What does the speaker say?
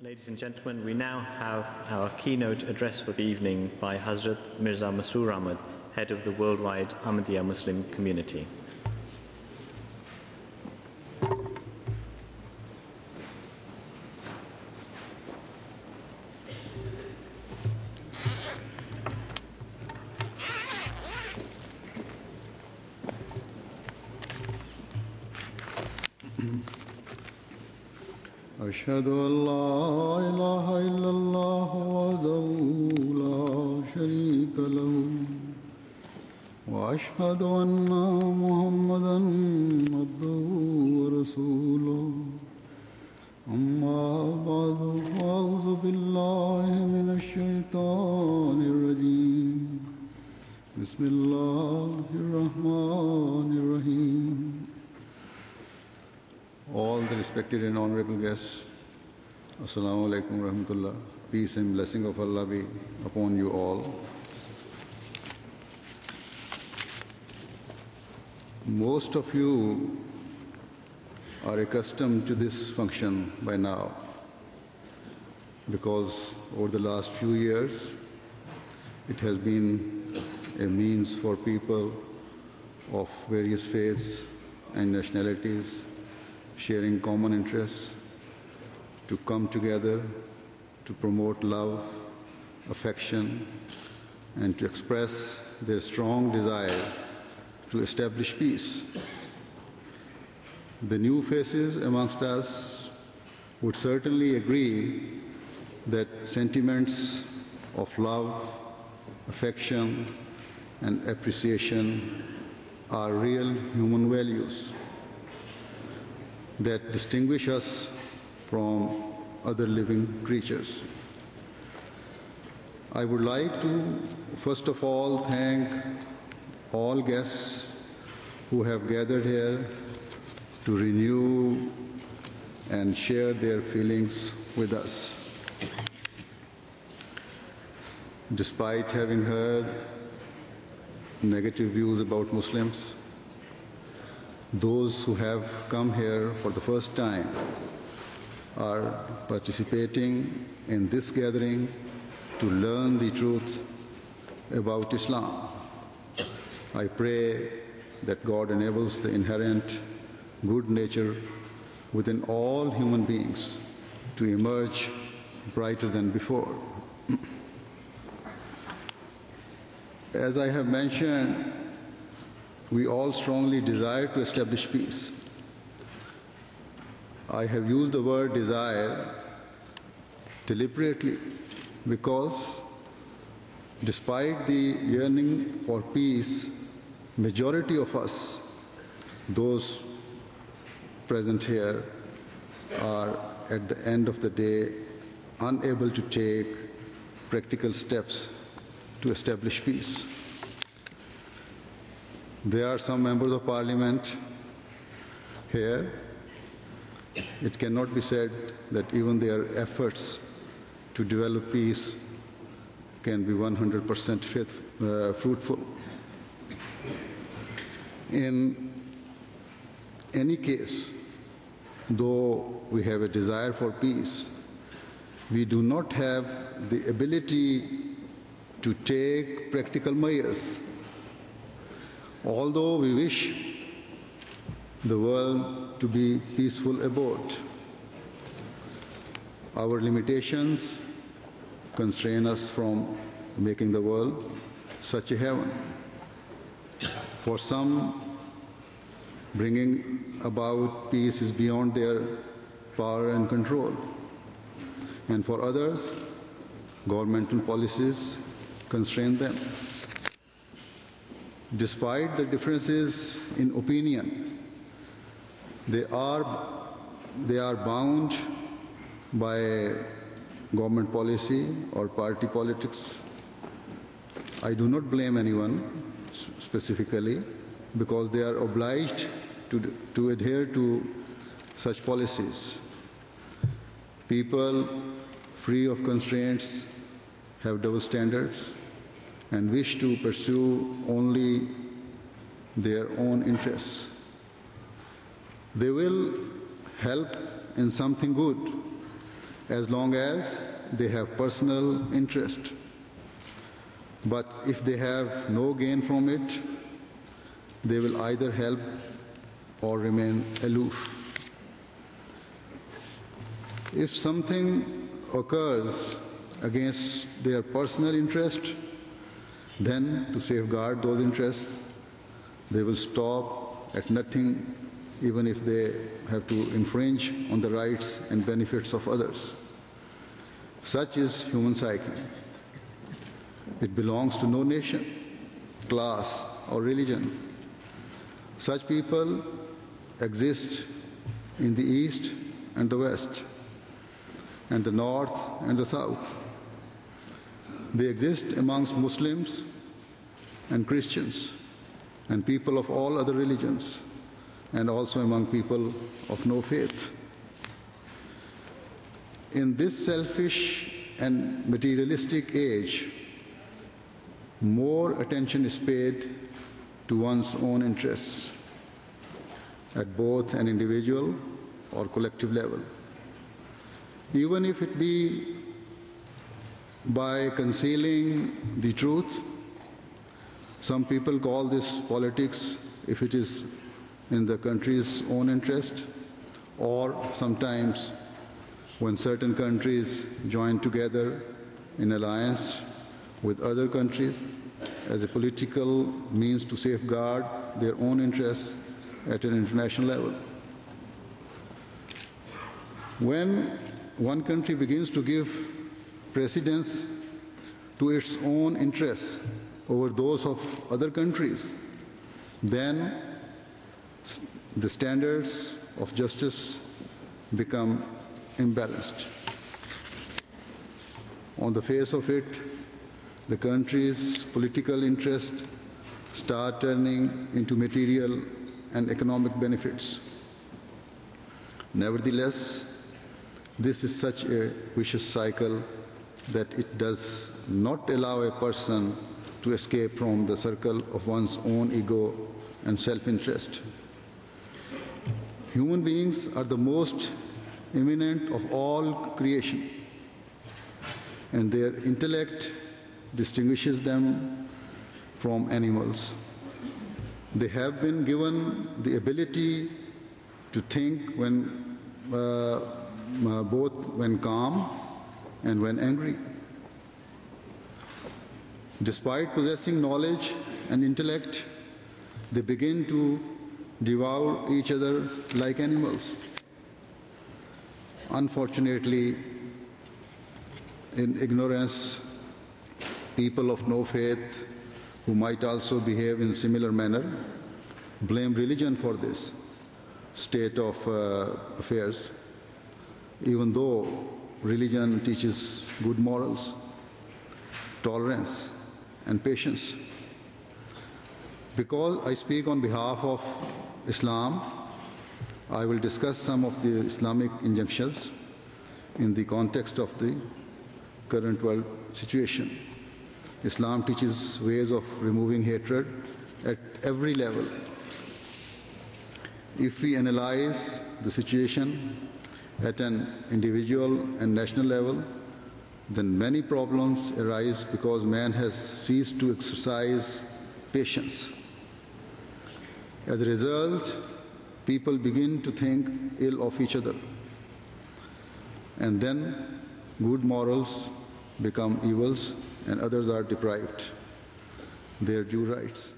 Ladies and gentlemen, we now have our keynote address for the evening by Hadhrat Mirza Masroor Ahmad, head of the worldwide Ahmadiyya Muslim community. أشهد أن لا إله إلا الله وحده لا شريك له وأشهد أن محمدا عبده ورسوله أما بعد فأعوذ بالله من الشيطان الرجيم بسم الله الرحمن الرحيم. All the respected and honorable guests, Assalamu alaikum wa rahmatullah. Peace and blessing of Allah be upon you all. Most of you are accustomed to this function by now, because over the last few years it has been a means for people of various faiths and nationalities sharing common interests to come together to promote love, affection, and to express their strong desire to establish peace. The new faces amongst us would certainly agree that sentiments of love, affection, and appreciation are real human values that distinguish us from other living creatures. I would like to first of all thank all guests who have gathered here to renew and share their feelings with us. Despite having heard negative views about Muslims, those who have come here for the first time are participating in this gathering to learn the truth about Islam. I pray that God enables the inherent good nature within all human beings to emerge brighter than before. As I have mentioned, we all strongly desire to establish peace. I have used the word desire deliberately because despite the yearning for peace, majority of us, those present here, are at the end of the day unable to take practical steps to establish peace. There are some members of parliament here. It cannot be said that even their efforts to develop peace can be 100% fruitful. In any case, though we have a desire for peace, we do not have the ability to take practical measures. Although we wish the world to be peaceful abode, our limitations constrain us from making the world such a heaven. For some, bringing about peace is beyond their power and control. And for others, governmental policies constrain them. Despite the differences in opinion, they are bound by government policy or party politics. I do not blame anyone specifically because they are obliged to adhere to such policies. People free of constraints have double standards and wish to pursue only their own interests. They will help in something good as long as they have personal interest. But if they have no gain from it, they will either help or remain aloof. If something occurs against their personal interest, then to safeguard those interests, they will stop at nothing, even if they have to infringe on the rights and benefits of others. Such is human psyche. It belongs to no nation, class, or religion. Such people exist in the East and the West, and the North and the South. They exist amongst Muslims and Christians and people of all other religions, and also among people of no faith. In this selfish and materialistic age, more attention is paid to one's own interests at both an individual or collective level. Even if it be by concealing the truth. Some people call this politics if it is in the country's own interest, or sometimes when certain countries join together in alliance with other countries as a political means to safeguard their own interests at an international level. When one country begins to give precedence to its own interests over those of other countries, then the standards of justice become imbalanced. On the face of it, the country's political interests start turning into material and economic benefits. Nevertheless, this is such a vicious cycle that it does not allow a person to escape from the circle of one's own ego and self-interest. Human beings are the most eminent of all creation, and their intellect distinguishes them from animals. They have been given the ability to think both when calm and when angry. Despite possessing knowledge and intellect, they begin to devour each other like animals. Unfortunately, in ignorance, people of no faith, who might also behave in a similar manner, blame religion for this state of affairs, even though religion teaches good morals, tolerance, and patience. Because I speak on behalf of Islam, I will discuss some of the Islamic injunctions in the context of the current world situation. Islam teaches ways of removing hatred at every level. If we analyze the situation at an individual and national level, then many problems arise because man has ceased to exercise patience. As a result, people begin to think ill of each other, and then good morals become evils and others are deprived their due rights.